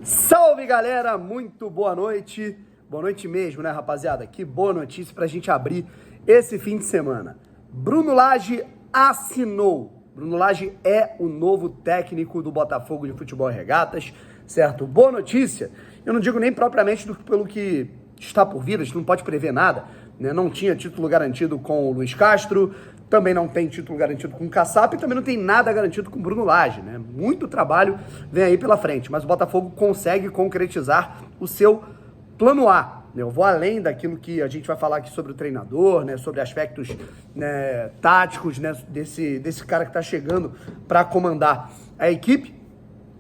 Salve, galera! Muito boa noite. Boa noite mesmo, né, rapaziada? Que boa notícia pra gente abrir esse fim de semana. Bruno Lage assinou. Bruno Lage é o novo técnico do Botafogo de Futebol e Regatas, certo? Boa notícia. Eu não digo nem propriamente pelo que está por vir, a gente não pode prever nada, né? Não tinha título garantido com o Luiz Castro, também não tem título garantido com o Caçapa e também não tem nada garantido com o Bruno Lage, né? Muito trabalho vem aí pela frente, mas o Botafogo consegue concretizar o seu plano A. Eu vou além daquilo que a gente vai falar aqui sobre o treinador, né? Sobre aspectos, né, táticos, né? Desse cara que está chegando para comandar a equipe.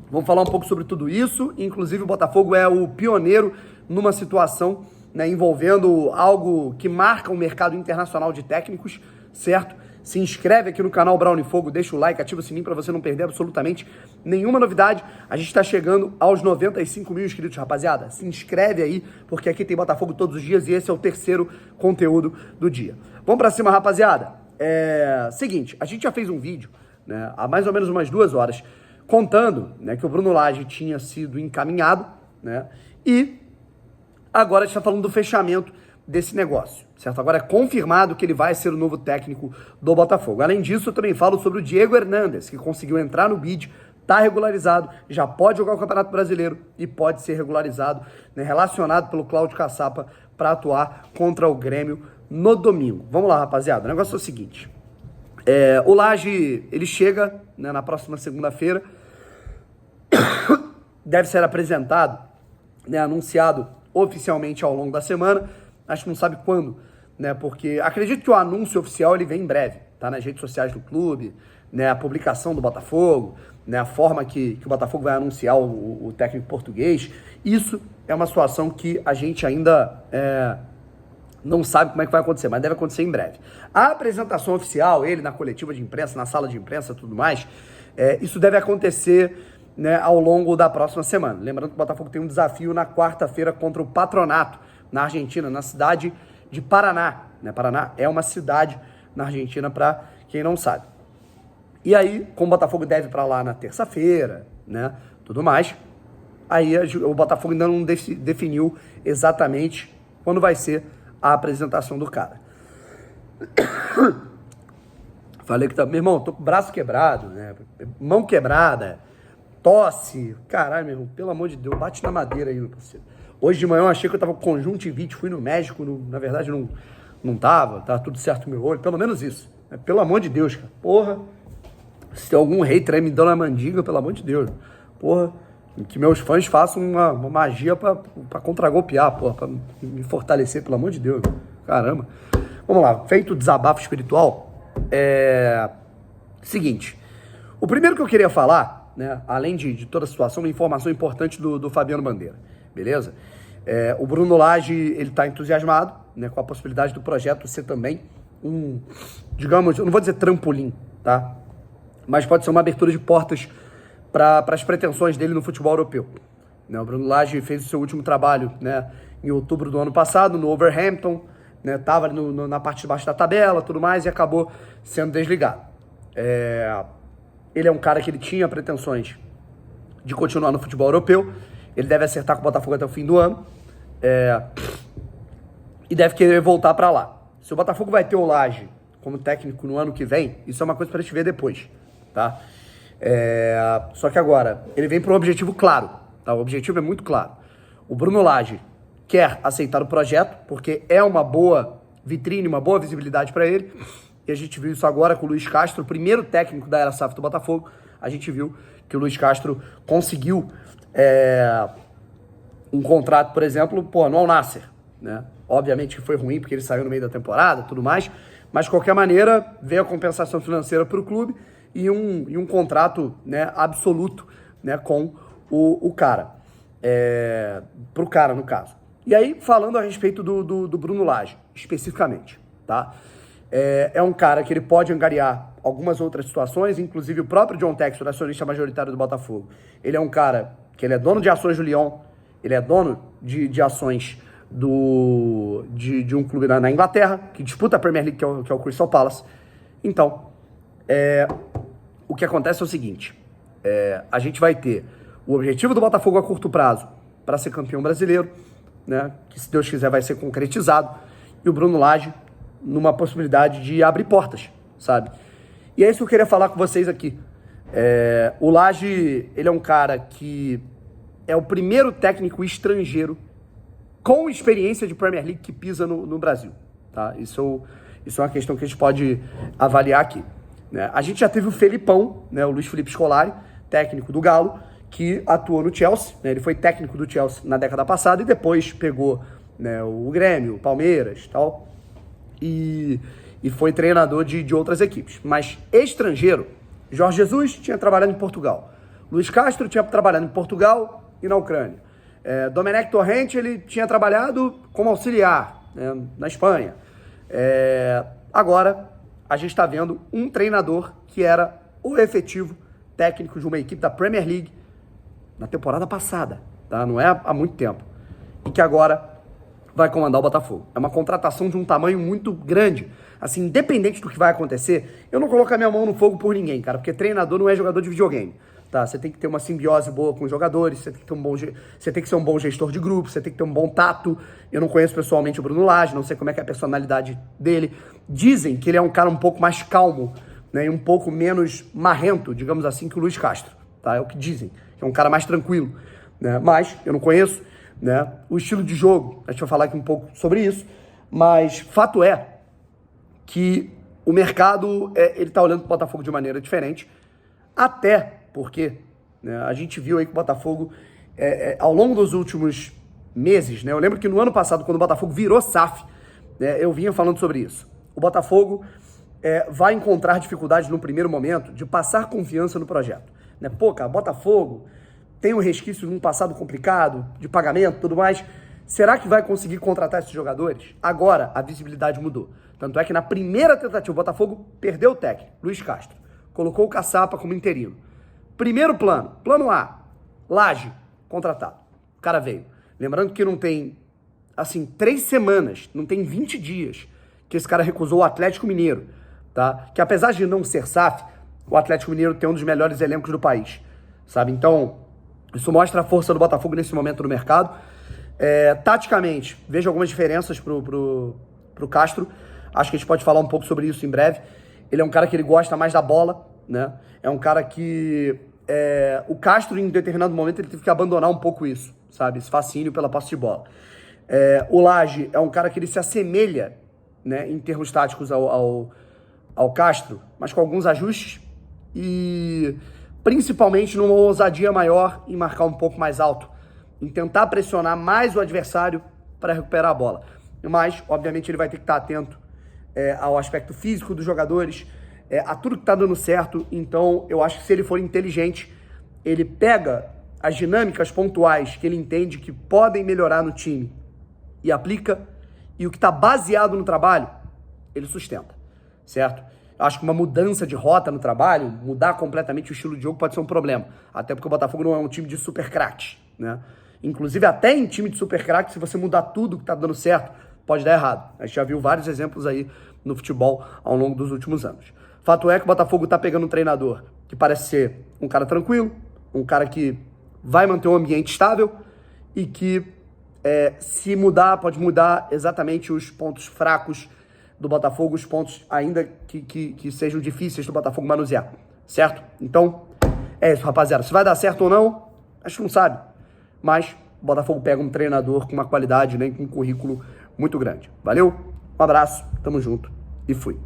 Vamos falar um pouco sobre tudo isso. Inclusive o Botafogo é o pioneiro numa situação, né, envolvendo algo que marca o mercado internacional de técnicos, certo? Se inscreve aqui no canal Brown Fogo, deixa o like, ativa o sininho para você não perder absolutamente nenhuma novidade. A gente está chegando aos 95 mil inscritos, rapaziada. Se inscreve aí, porque aqui tem Botafogo todos os dias e esse é o terceiro conteúdo do dia. Vamos para cima, rapaziada. Seguinte, a gente já fez um vídeo, né, há mais ou menos umas 2 horas, contando, né, que o Bruno Lage tinha sido encaminhado, né, e agora a gente está falando do fechamento desse negócio, certo? Agora é confirmado que ele vai ser o novo técnico do Botafogo. Além disso, eu também falo sobre o Diego Hernandes, que conseguiu entrar no bid, está regularizado, já pode jogar o Campeonato Brasileiro e pode ser regularizado, né, relacionado pelo Cláudio Caçapa para atuar contra o Grêmio no domingo. Vamos lá, rapaziada. O negócio é o seguinte. O Lage, ele chega, né, na próxima segunda-feira, deve ser apresentado, né, anunciado oficialmente ao longo da semana. A gente não sabe quando, né? Porque acredito que o anúncio oficial ele vem em breve, tá? Nas redes sociais do clube, né? A publicação do Botafogo, né? A forma que o Botafogo vai anunciar o técnico português. Isso é uma situação que a gente ainda não sabe como é que vai acontecer, mas deve acontecer em breve. A apresentação oficial, ele na coletiva de imprensa, na sala de imprensa e tudo mais, isso deve acontecer, né, ao longo da próxima semana. Lembrando que o Botafogo tem um desafio na quarta-feira contra o Patronato, na Argentina, na cidade de Paraná. Né? Paraná é uma cidade na Argentina, para quem não sabe. E aí, como o Botafogo deve para lá na terça-feira, né, tudo mais, aí o Botafogo ainda não definiu exatamente quando vai ser a apresentação do cara. Falei que tá... Meu irmão, tô com o braço quebrado, né? Mão quebrada, tosse. Caralho, meu irmão, pelo amor de Deus, bate na madeira aí, meu parceiro. Hoje de manhã eu achei que eu tava com conjuntivite, fui no médico, na verdade não tava tudo certo no meu olho, pelo menos isso. Né? Pelo amor de Deus, cara. Porra, se tem algum hater aí me dando a mandiga, pelo amor de Deus. Porra, que meus fãs façam uma magia pra contragolpear, porra, pra me fortalecer, pelo amor de Deus. Caramba. Vamos lá, feito o desabafo espiritual, seguinte, o primeiro que eu queria falar, né, além de toda a situação, uma informação importante do Fabiano Bandeira, beleza? O Bruno Lage, ele tá entusiasmado, né, com a possibilidade do projeto ser também um, digamos, eu não vou dizer trampolim, tá? Mas pode ser uma abertura de portas para as pretensões dele no futebol europeu. Né, o Bruno Lage fez o seu último trabalho, né, em outubro do ano passado, no Wolverhampton, né, tava ali na parte de baixo da tabela, tudo mais, e acabou sendo desligado. Ele é um cara que ele tinha pretensões de continuar no futebol europeu. Ele deve acertar com o Botafogo até o fim do ano. E deve querer voltar para lá. Se o Botafogo vai ter o Lage como técnico no ano que vem, isso é uma coisa para a gente ver depois, tá? Só que agora, ele vem para um objetivo claro, tá? O objetivo é muito claro. O Bruno Lage quer aceitar o projeto, porque é uma boa vitrine, uma boa visibilidade para ele. E a gente viu isso agora com o Luiz Castro, o primeiro técnico da era SAF do Botafogo. A gente viu que o Luiz Castro conseguiu um contrato, por exemplo, no Al Nassr, né? Obviamente que foi ruim porque ele saiu no meio da temporada, tudo mais, mas de qualquer maneira veio a compensação financeira para o clube e um contrato, né, absoluto, né, com o cara, pro cara no caso. E aí, falando a respeito do Bruno Lage, especificamente, tá? É um cara que ele pode angariar algumas outras situações, inclusive o próprio John Textor, acionista majoritário do Botafogo. Ele é um cara que ele é dono de ações do Lyon, ele é dono de ações de um clube na Inglaterra, que disputa a Premier League, que é o Crystal Palace. Então, o que acontece é o seguinte, a gente vai ter o objetivo do Botafogo a curto prazo para ser campeão brasileiro, né, que se Deus quiser vai ser concretizado, e o Bruno Lage numa possibilidade de abrir portas, sabe? E é isso que eu queria falar com vocês aqui. O Lage, ele é um cara que é o primeiro técnico estrangeiro com experiência de Premier League que pisa no Brasil, tá? Isso é uma questão que a gente pode avaliar aqui, né? A gente já teve o Felipão, né, o Luiz Felipe Scolari, técnico do Galo, que atuou no Chelsea, né? Ele foi técnico do Chelsea na década passada e depois pegou, né, o Grêmio, o Palmeiras e tal, e foi treinador de outras equipes. Mas estrangeiro, Jorge Jesus tinha trabalhado em Portugal, Luiz Castro tinha trabalhado em Portugal e na Ucrânia, Domenech Torrente, ele tinha trabalhado como auxiliar, né, na Espanha. Agora a gente está vendo um treinador que era o efetivo técnico de uma equipe da Premier League na temporada passada, tá? Não é há muito tempo, e que agora vai comandar o Botafogo. É uma contratação de um tamanho muito grande. Assim, independente do que vai acontecer, eu não coloco a minha mão no fogo por ninguém, cara, porque treinador não é jogador de videogame, tá? Você tem que ter uma simbiose boa com os jogadores, você tem que ser um bom gestor de grupo, você tem que ter um bom tato. Eu não conheço pessoalmente o Bruno Lage, não sei como é que é a personalidade dele. Dizem que ele é um cara um pouco mais calmo, né, e um pouco menos marrento, digamos assim, que o Luiz Castro, tá? É o que dizem, que é um cara mais tranquilo, né? Mas eu não conheço, né, o estilo de jogo. A gente vai falar aqui um pouco sobre isso, mas fato é que o mercado, ele tá olhando para o Botafogo de maneira diferente, até porque, né, a gente viu aí que o Botafogo, ao longo dos últimos meses, né, eu lembro que no ano passado, quando o Botafogo virou SAF, né, eu vinha falando sobre isso. O Botafogo vai encontrar dificuldade no primeiro momento de passar confiança no projeto, né? Pô, cara, Botafogo tem um resquício de um passado complicado, de pagamento e tudo mais. Será que vai conseguir contratar esses jogadores? Agora, a visibilidade mudou. Tanto é que na primeira tentativa, o Botafogo perdeu o técnico, Luiz Castro. Colocou o Caçapa como interino. Primeiro plano, plano A, Lage, contratado. O cara veio. Lembrando que não tem, assim, 3 semanas, não tem 20 dias que esse cara recusou o Atlético Mineiro, tá? Que apesar de não ser SAF, o Atlético Mineiro tem um dos melhores elencos do país, sabe? Então, isso mostra a força do Botafogo nesse momento no mercado. Taticamente, vejo algumas diferenças pro Castro. Acho que a gente pode falar um pouco sobre isso em breve. Ele é um cara que ele gosta mais da bola, né? É um cara que... o Castro, em determinado momento, ele teve que abandonar um pouco isso, sabe? Esse fascínio pela posse de bola. O Lage é um cara que ele se assemelha, né, em termos táticos ao Castro, mas com alguns ajustes e principalmente numa ousadia maior em marcar um pouco mais alto, em tentar pressionar mais o adversário para recuperar a bola. Mas, obviamente, ele vai ter que estar atento ao aspecto físico dos jogadores, a tudo que está dando certo. Então, eu acho que se ele for inteligente, ele pega as dinâmicas pontuais que ele entende que podem melhorar no time e aplica, e o que está baseado no trabalho, ele sustenta, certo? Acho que uma mudança de rota no trabalho, mudar completamente o estilo de jogo pode ser um problema, até porque o Botafogo não é um time de super craques, né? Inclusive, até em time de super craques, se você mudar tudo que está dando certo, pode dar errado. A gente já viu vários exemplos aí no futebol ao longo dos últimos anos. Fato é que o Botafogo está pegando um treinador que parece ser um cara tranquilo, um cara que vai manter um ambiente estável e que, se mudar, pode mudar exatamente os pontos fracos do Botafogo, os pontos ainda que sejam difíceis do Botafogo manusear, certo? Então, é isso, rapaziada. Se vai dar certo ou não, a gente não sabe. Mas o Botafogo pega um treinador com uma qualidade, né, com um currículo muito grande. Valeu, um abraço, tamo junto e fui.